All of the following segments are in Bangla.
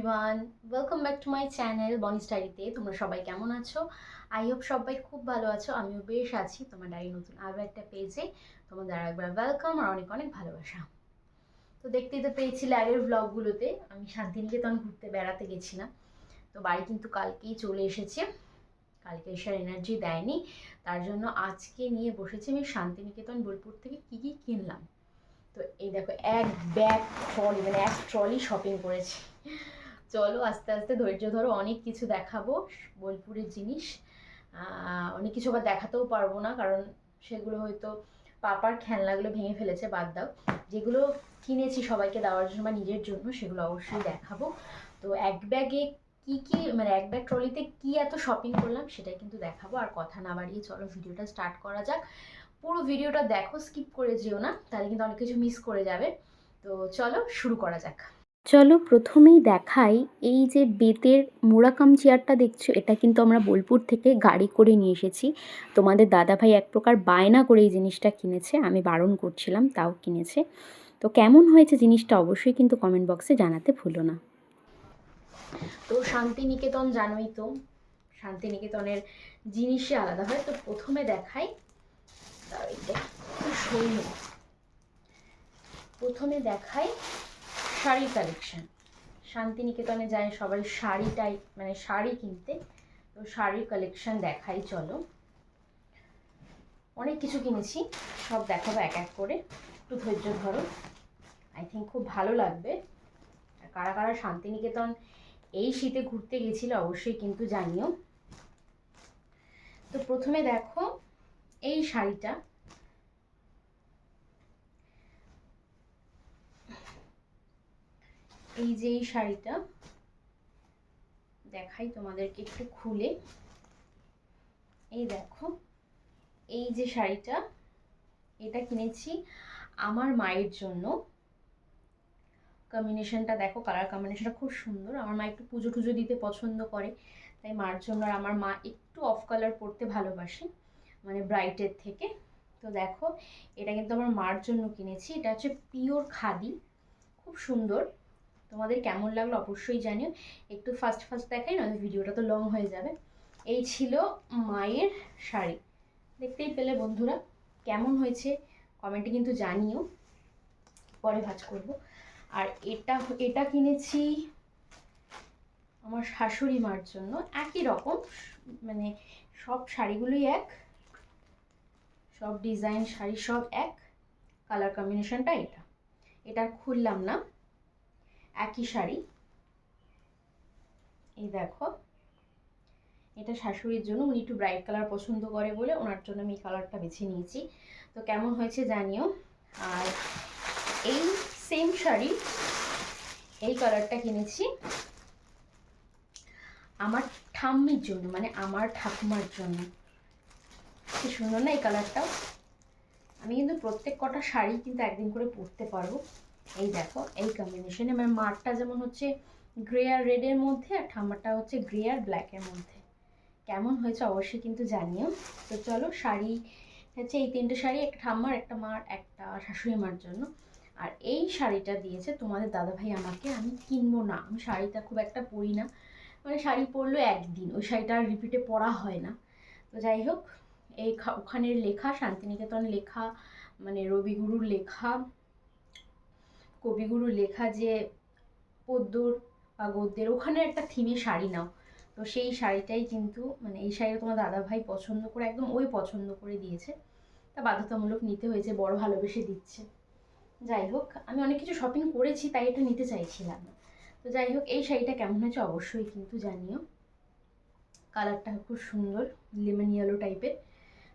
Everyone, welcome back to my channel বনি স্টাডিতে। তোমরা সবাই কেমন আছো? আই হোপ সবাই খুব ভালো আছো। আমিও বেশ আছি। তোমার ডায়েরি নতুন আরও একটা পেজে তোমাদের আরেকবার ওয়েলকাম আর অনেক অনেক ভালোবাসা। তো দেখতেই তো পেয়েছিলে আগের ব্লগগুলোতে আমি শান্তিনিকেতন ঘুরতে বেড়াতে গেছিলাম। তো বাড়ি কিন্তু কালকেই চলে এসেছে। কালকে এসার এনার্জি দেয়নি, তার জন্য আজকে নিয়ে বসেছি আমি শান্তিনিকেতন বোলপুর থেকে কী কী কিনলাম। তো এই দেখো, এক ব্যাগ ট্রলি, মানে এক ট্রলি শপিং করেছি। চলো আস্তে আস্তে ধৈর্য ধরো, অনেক কিছু দেখাবো বোলপুরের জিনিস। অনেক কিছু আবার দেখাতেও পারবো না, কারণ সেগুলো হয়তো পাপার খেলনাগুলো ভেঙে ফেলেছে, বাদ দাও। যেগুলো কিনেছি সবাইকে দেওয়ার জন্য বা নিজের জন্য, সেগুলো অবশ্যই দেখাবো। তো এক ব্যাগে কি কি, মানে এক ব্যাগ ট্রলিতে কি এত শপিং করলাম সেটাই কিন্তু দেখাবো। আর কথা না বাড়িয়ে চলো ভিডিওটা স্টার্ট করা যাক। পুরো ভিডিওটা দেখো, স্কিপ করে যেও না, তাহলে কিন্তু অনেক কিছু মিস করে যাবে। তো চলো শুরু করা যাক। চলো প্রথমেই দেখাই, এই যে বেতের মোড়াকাম চেয়ারটা দেখছো, এটা কিন্তু আমরা বোলপুর থেকে গাড়ি করে নিয়ে এসেছি। তোমাদের দাদাভাই এক প্রকার বায়না করে এই জিনিসটা কিনেছে, আমি বারণ করছিলাম তাও কিনেছে। তো কেমন হয়েছে জিনিসটা অবশ্যই কিন্তু কমেন্ট বক্সে জানাতে ভুলো না। তো শান্তিনিকেতন জানোই তো, শান্তিনিকেতনের জিনিসই আলাদা হয়। তো প্রথমে দেখাই, প্রথমে দেখাই শাড়ির কালেকশন। শান্তিনিকেতনে যায় সবাই শাড়ি টাইপ, মানে শাড়ি কিনতে। তো শাড়ির কালেকশন দেখাই চলো। অনেক কিছু কিনেছি, সব দেখাবো এক এক করে, একটু ধৈর্য ধরো। আই থিঙ্ক খুব ভালো লাগবে। আর কারা কারা শান্তিনিকেতন এই শীতে ঘুরতে গেছিল অবশ্যই কিন্তু জানিও। তো প্রথমে দেখো এই শাড়িটা, এই যে এই শাড়িটা দেখাই তোমাদেরকে একটু খুলে। এই দেখো, এই যে শাড়িটা, এটা কিনেছি আমার মায়ের জন্য। কম্বিনেশনটা দেখো, কালার কম্বিনেশনটা খুব সুন্দর। আমার মা একটু পুজো টুজো দিতে পছন্দ করে, তাই মার জন্য। আর আমার মা একটু অফ কালার পরতে ভালোবাসে, মানে ব্রাইটের থেকে। তো দেখো, এটা কিন্তু আমার মার জন্য কিনেছি। এটা হচ্ছে পিওর খাদি, খুব সুন্দর। তোমাদের কেমন লাগলো অবশ্যই জানিও। একটু ফাস্ট ফাস্ট দেখাই, নয়তো ভিডিওটা তো লং হয়ে যাবে। এই ছিল মায়ের শাড়ি, দেখতেই পেলে বন্ধুরা। কেমন হয়েছে কমেন্টে কিন্তু জানিও, পরে ভাঁজ করবো। আর এটা এটা কিনেছি আমার শাশুড়ি মার জন্য, একই রকম, মানে সব শাড়িগুলোই এক, সব ডিজাইন শাড়ি সব এক, কালার কম্বিনেশনটা এটা। এটা খুললাম না, একই শাড়ি। এই দেখো, এটা শাশুড়ির জন্য, উনি একটু ব্রাইট কালার পছন্দ করে বলে ওনার জন্য আমি এই কালারটা বেছে নিয়েছি। তো কেমন হয়েছে জানিও। আর এই সেম শাড়ি, এই কালারটা কিনেছি আমার ঠাম্মির জন্য, মানে আমার ঠাকুমার জন্য। কি সুন্দর না এই কালারটাও। আমি কিন্তু প্রত্যেক কটা শাড়ি কিন্তু একদিন করে পরতে পারবো। এই দেখো, এই কম্বিনেশনে, মানে মারটা যেমন হচ্ছে গ্রে আর রেডের মধ্যে, আর ঠাম্মারটা হচ্ছে গ্রে আর ব্ল্যাকের মধ্যে। কেমন হয়েছে অবশ্যই কিন্তু জানিও। তো চলো, শাড়ি হচ্ছে এই তিনটে শাড়ি, একটা ঠাম্মার, একটা মার, একটা শাশুড়ি মার জন্য। আর এই শাড়িটা দিয়েছে তোমাদের দাদাভাই আমাকে। আমি কিনবো না, আমি শাড়িটা খুব একটা পরি না, মানে শাড়ি পরলো একদিন, ওই শাড়িটা আর রিপিটে পরা হয় না। তো যাই হোক, এই ওখানের লেখা, শান্তিনিকেতন লেখা, মানে রবিগুরুর লেখা, কবিগুরুর লেখা যে পদ্মর বা গদ্যের, ওখানে একটা থিমে শাড়ি নাও। তো সেই শাড়িটাই কিন্তু, মানে এই শাড়িটা তোমার দাদাভাই পছন্দ করে, একদম ওই পছন্দ করে দিয়েছে। তা বাধ্যতামূলক নিতে হয়েছে, বড় ভালোবেসে দিচ্ছে। যাই হোক, আমি অনেক কিছু শপিং করেছি তাই এটা নিতে চাইছিলাম না। তো যাই হোক, এই শাড়িটা কেমন হয়েছে অবশ্যই কিন্তু জানিও। কালারটা খুব সুন্দর, লেমন ইয়েলো টাইপের।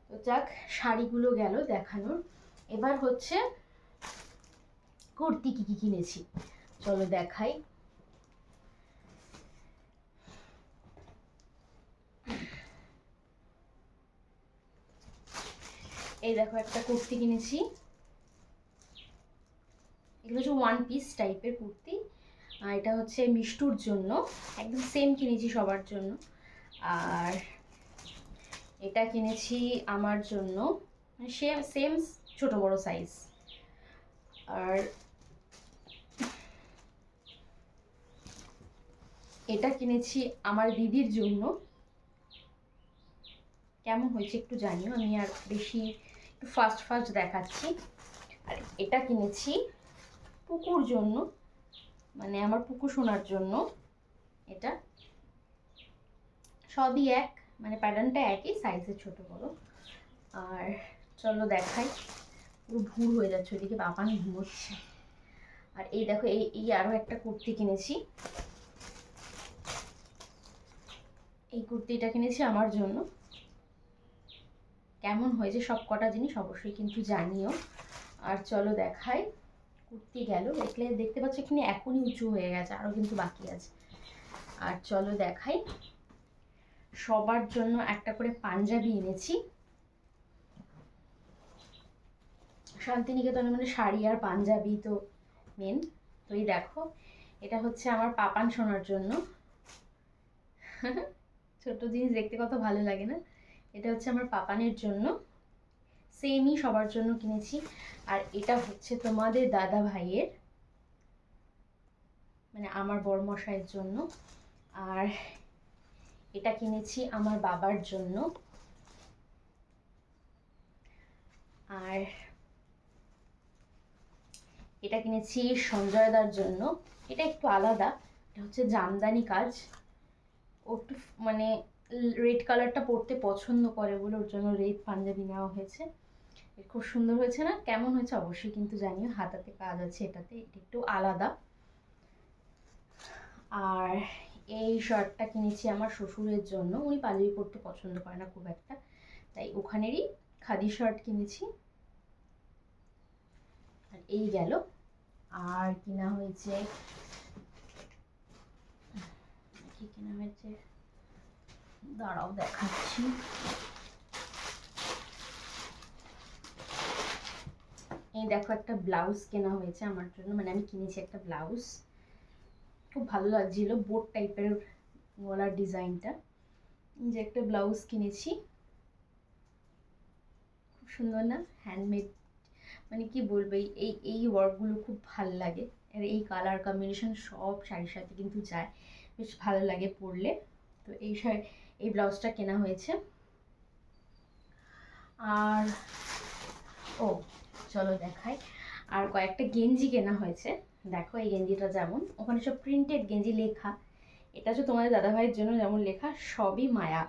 তো যাক, শাড়িগুলো গেল দেখানোর। এবার হচ্ছে কুর্তি কি কি কিনেছি চলো দেখাই। এই দেখো, একটা কুর্তি কিনেছি। এগুলো হচ্ছে ওয়ান পিস টাইপের কুর্তি। আর এটা হচ্ছে মিষ্টুর জন্য, একদম সেম কিনেছি সবার জন্য। আর এটা কিনেছি আমার জন্য, সেম সেম ছোট বড় সাইজ। আর এটা কিনেছি আমার দিদির জন্য। কেমন হয়েছে একটু জানিও, আমি আর বেশি একটু ফাস্ট ফাস্ট দেখাচ্ছি। আর এটা কিনেছি পুকুর জন্য, মানে আমার পুকু শোনার জন্য। এটা সবই এক, মানে প্যাটার্নটা একই, সাইজে ছোট বড়। আর চলো দেখাই, পুরো ভুল হয়ে যাচ্ছে, ওইদিকে বাবান ঘুমোচ্ছে। আর এই দেখো, এই আরও একটা কুর্তি কিনেছি। এই কুর্তিটা কিনেছি আমার জন্য। কেমন হয়েছে সব কটা জিনিস অবশ্যই কিন্তু জানিও। আর চলো দেখাই, কুর্তি গেল, দেখতে পাচ্ছ এখানে এখনই উঁচু হয়ে গেছে, আরও কিন্তু বাকি আছে। আর চলো দেখাই, সবার জন্য একটা করে পাঞ্জাবি এনেছি। শান্তিনিকেতনে মানে শাড়ি আর পাঞ্জাবি তো মেন। তো এই দেখো, এটা হচ্ছে আমার পাপান শোনার জন্য। ছোট জিনিস দেখতে কত ভালো লাগে না? এটা হচ্ছে আমার পাপানের জন্য, সেমই সবার জন্য কিনেছি। আর এটা হচ্ছে তোমাদের দাদা ভাইয়ের, মানে আমার বড়মশাইয়ের জন্য। আর এটা কিনেছি আমার বাবার জন্য। আর এটা কিনেছি সঞ্জয়দার জন্য। এটা একটু আলাদা, এটা হচ্ছে জামদানি কাজ। ও একটু মানে রেড কালারটা পরতে পছন্দ করে বলে ওর জন্য রেড পাঞ্জাবি নেওয়া হয়েছে। খুব সুন্দর হয়েছে না? কেমন হয়েছে অবশ্যই কিন্তু জানিও। হাতাতে কাজ আছে এটাতে, এটা একটু আলাদা। আর এই শার্টটা কিনেছি আমার শ্বশুরের জন্য, উনি পাঞ্জাবি পরতে পছন্দ করে না খুব একটা, তাই ওখানেরই খাদি শার্ট কিনেছি। আর এই গেল। আর কিনা হয়েছে, কি কেনা হয়েছে দাঁড়াও দেখাচ্ছি। এই দেখো, একটা ব্লাউজ কেনা হয়েছে আমার জন্য, মানে আমি কিনেছি একটা ব্লাউজ, খুব ভালো লাগছিল, বোট টাইপের গলার ডিজাইনটা। যে একটা ব্লাউজ কিনেছি, খুব সুন্দর না? হ্যান্ডমেড, মানে কি বলবো, এই ওয়ার্কগুলো খুব ভালো লাগে। আর এই কালার কম্বিনেশন সব শাড়ির সাথে কিন্তু যায়, বেশ ভালো লাগে পরলে। তো এই ব্লাউজটা কেনা হয়েছে। আর ও চলো দেখাই, আর কয়েকটা গেঞ্জি কেনা হয়েছে। দেখো এই গেঞ্জিটা, যেমন ওখানে সব প্রিন্টেড গেঞ্জি লেখা, এটা হচ্ছে তোমাদের দাদাভাইয়ের জন্য, যেমন লেখা সবই মায়া,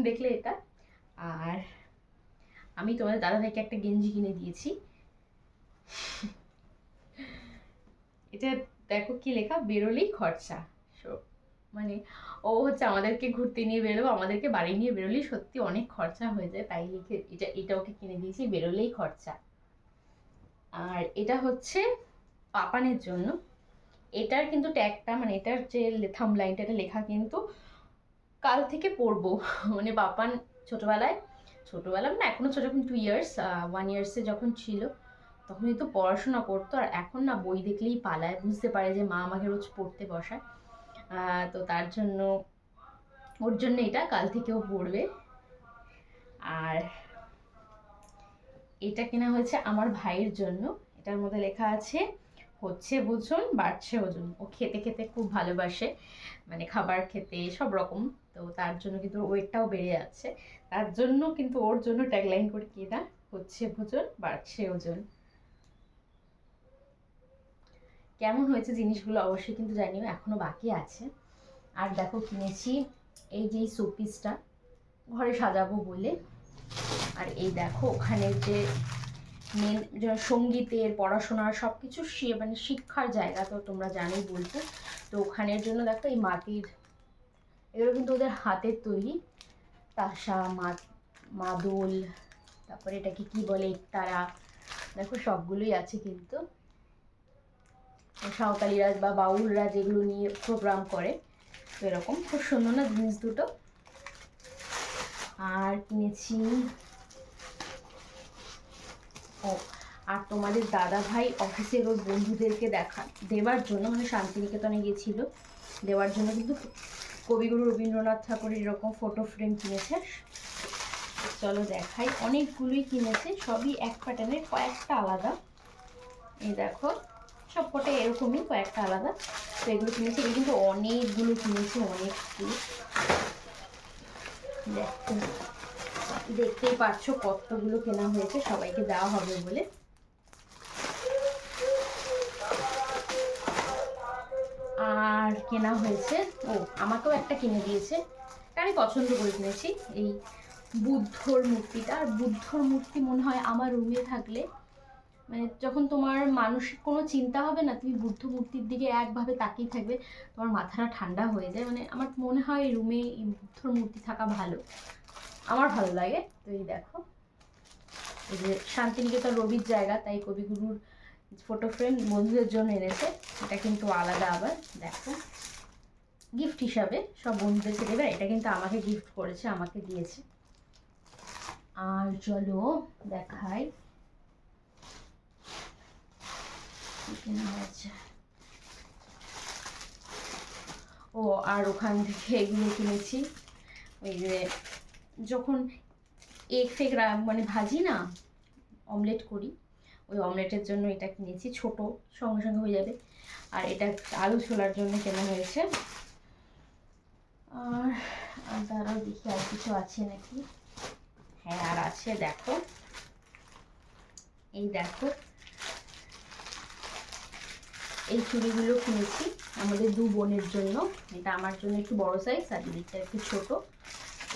দেখলে এটা। আর আমি তোমাদের দাদাভাইকে একটা গেঞ্জি কিনে দিয়েছি। এটা দেখো কি লেখা, বেরোলেই খরচা। মানে ও হচ্ছে আমাদেরকে ঘুরতে নিয়ে বেরোবো, আমাদেরকে বাড়ি নিয়ে বেরোলেই সত্যি অনেক খরচা হয়ে যায়, তাই লিখে এটা ওকে কিনে দিয়েছি, বেরোলেই খরচা। আর এটা হচ্ছে পাপানের জন্য। এটার কিন্তু ট্যাগটা, মানে এটার যে থাম লাইনটা, এটা লেখা কিন্তু কাল থেকে পড়বো। মানে পাপান ছোটবেলা না, এখনো ছোট, যখন 2 ইয়ার্স 1 ইয়ার্সে যখন ছিল তখন কিন্তু পড়াশোনা করতো, আর এখন না বই দেখলেই পালায়, বুঝতে পারে যে মা আমাকে রোজ পড়তে বসায়। তো তার জন্য, ওর জন্য এটা কাল থেকেও পড়বে। আর এটা কেনা হয়েছে আমার ভাইয়ের জন্য। এটার মধ্যে লেখা আছে হচ্ছে ওজন বাড়ছে ওজন। ও খেতে খেতে খুব ভালোবাসে, মানে খাবার খেতে সব রকম, তো তার জন্য কিন্তু ওয়েটটাও বেড়ে যাচ্ছে, তার জন্য কিন্তু ওর জন্য ট্যাগলাইন করে কেনা, হচ্ছে ওজন বাড়ছে ওজন। কেমন হয়েছে জিনিসগুলো অবশ্যই কিন্তু জানিও, এখনো বাকি আছে। আর দেখো কিনেছি এই যে শোপিসটা, ঘরে সাজাবো বলে। আর এই দেখো ওখানে যে মেন সঙ্গীতের, পড়াশোনার সব কিছু মানে শিক্ষার জায়গা, তো তোমরা জানোই বলতে, তো ওখানের জন্য দেখো এই মাটির, এগুলো কিন্তু ওদের হাতের তৈরি, তাসা, মাদুল, তারপরে এটাকে কি বলে, একতারা, দেখো সবগুলোই আছে কিন্তু। সাঁওতালিরা বা বাউলরা যেগুলো নিয়ে প্রোগ্রাম করে, তো এরকম খুব সুন্দর না জিনিস দুটো। আর কিনেছি, ও আর তোমাদের দাদা ভাই অফিসের ওর বন্ধুদেরকে দেওয়ার জন্য, মানে শান্তিনিকেতনে গিয়েছিল, দেওয়ার জন্য কিন্তু কবিগুরু রবীন্দ্রনাথ ঠাকুরের এরকম ফটো ফ্রেম কিনেছে। চলো দেখাই, অনেকগুলোই কিনেছে, সবই এক প্যাটার্নের, কয়েকটা আলাদা। এই দেখো সব কটা এরকমই, কয়েকটা আলাদা। তো এগুলো কিনেছি, এগুলো কিন্তু অনেকগুলো কিনেছি, অনেকগুলো। দেখতেই পাচ্ছ কতগুলো কেনা হয়েছে, সবাইকে দেওয়া হবে বলে। আর কেনা হয়েছে, আমাকেও একটা কিনে দিয়েছে, আমি পছন্দ করে কিনেছি, এই বুদ্ধর মূর্তিটা। আর বুদ্ধর মূর্তি মনে হয় আমার রুমে থাকলে, মানে যখন তোমার মানসিক কোনো চিন্তা হবে না, তুমি বুদ্ধ মূর্তির দিকে একভাবে তাকিয়ে থাকবে, তোমার মাথাটা ঠান্ডা হয়ে যায়। মানে আমার মনে হয় রুমে এই বুদ্ধর মূর্তি থাকা ভালো, আমার ভালো লাগে। তো এই দেখো, এই যে শান্তিনিকেতন রবির জায়গা, তাই কবিগুরুর ফটো ফ্রেম বন্ধুদের জন্য এনেছে। এটা কিন্তু আলাদা আবার, দেখো গিফট হিসাবে সব বন্ধুদেরকে দেবে। এটা কিন্তু আমাকে গিফট করেছে, আমাকে দিয়েছে। আর চলো দেখাই কেনা হয়েছে। আর ওখান থেকে এগুলো কিনেছি, ওই যে যখন এগ ফেগ মানে ভাজি না, অমলেট করি, ওই অমলেটের জন্য এটা কিনেছি, ছোট, সঙ্গে সঙ্গে হয়ে যাবে। আর এটা আলু ছোলার জন্য কেনা হয়েছে। আর তারাও দেখি আর কিছু আছে নাকি। হ্যাঁ, আর আছে, দেখো এই দেখো, এই চুড়িগুলো কিনেছি আমাদের দু বোনের জন্য। এটা আমার জন্য একটু বড় সাইজ, আর দিদিটা একটু ছোট।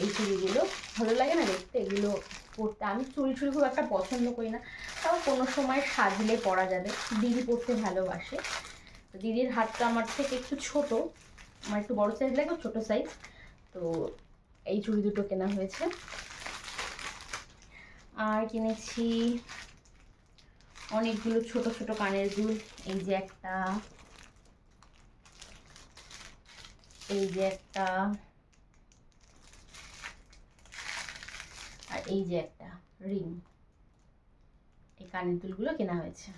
এই চুড়িগুলো ভালো লাগে না দেখতে, এগুলো পরতে। আমি চুড়ি খুব একটা পছন্দ করি না, তাও কোনো সময় সাজলে পরা যাবে। দিদি পরতে ভালোবাসে, তো দিদির হাতটা আমার থেকে একটু ছোট, আমার একটু বড় সাইজ লাগে, ছোট সাইজ। তো এই চুড়ি দুটো কেনা হয়েছে। আর কিনেছি অনেকগুলো ছোট ছোট কানের দুল। এই যে একটা, এই যে একটা, আর এই যে একটা রিং। এই কানের দুলগুলো কেনা হয়েছে।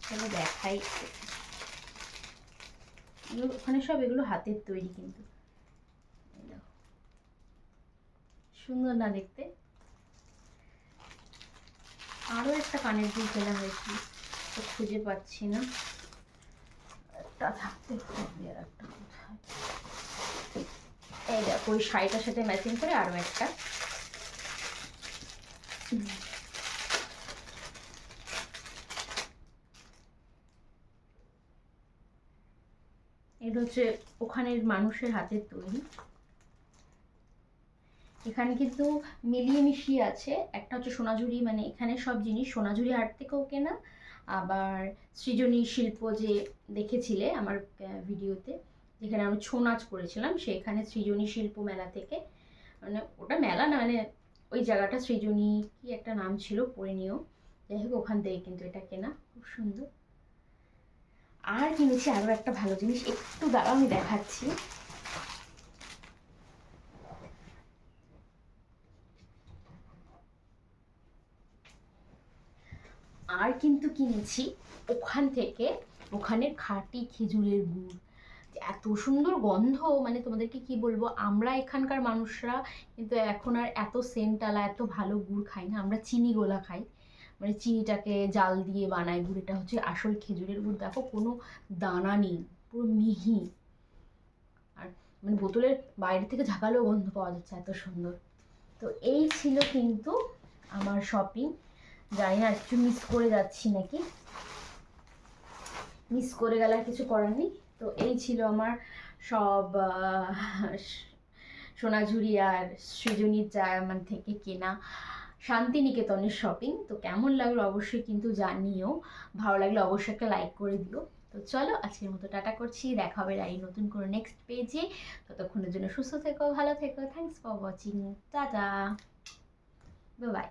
চলো দেখাই, ওখানে সব এগুলো হাতের তৈরি, কিন্তু সুন্দর না দেখতে। আরো একটা কানের দুল কেনা হয়েছে, তো খুঁজে পাচ্ছি না, একটা থাকতে হবে। আর একটা কোথায়, এই দেখো ওই শাড়িটার সাথে ম্যাচিং করে আরো একটা। এটা হচ্ছে ওখানের মানুষের হাতের তৈরি। এখানে কিন্তু মিলিয়ে মিশিয়ে আছে, একটা হচ্ছে সোনাঝুরি, মানে এখানে সব জিনিস সোনাঝুরি হাট থেকেও কেনা, আবার সৃজনী শিল্প যে দেখেছিলে আমার ভিডিওতে, যেখানে আমি ছৌ নাচ করেছিলাম, সেখানে সৃজনী শিল্প মেলা থেকে, মানে ওটা মেলা না, মানে ওই জায়গাটা সৃজনী কি একটা নাম ছিল, পড়ে নিও। যাই হোক, ওখান থেকে কিন্তু এটা কেনা, খুব সুন্দর। আর কিনেছি আরও একটা ভালো জিনিস, একটু দাঁড়াও আমি দেখাচ্ছি। আর কিন্তু কিনেছি ওখান থেকে, ওখানের খাঁটি খেজুরের গুড়, এত সুন্দর গন্ধ, মানে তোমাদেরকে কি বলবো। আমরা এখানকার মানুষরা কিন্তু এখন আর এত সেন্টালা এত ভালো গুড় খাই না, আমরা চিনি গোলা খাই, মানে চিনিটাকে জাল দিয়ে বানায় গুড়। এটা হচ্ছে আসল খেজুরের গুড়, দেখো কোনো দানা নেই, পুরো মিহি। আর মানে বোতলের বাইরে থেকে ঝাঁকালেও গন্ধ পাওয়া যাচ্ছে, এত সুন্দর। তো এই ছিল কিন্তু আমার শপিং। জানি না একটু মিস করে যাচ্ছি নাকি, মিস করে গেলে আর কিছু করার নেই। তো এই ছিল আমার সব সোনাঝুরি আর সৃজনীর জায়গা থেকে কেনা শান্তিনিকেতনের শপিং। তো কেমন লাগলো অবশ্যই কিন্তু জানিও, ভালো লাগলে অবশ্যই একটা লাইক করে দিও। তো চলো আজকের মতো টাটা করছি, দেখা হবে এই নতুন কোনো নেক্সট পেজে। ততক্ষণের জন্য সুস্থ থেকো, ভালো থেকো, thanks for watching, tata, bye bye.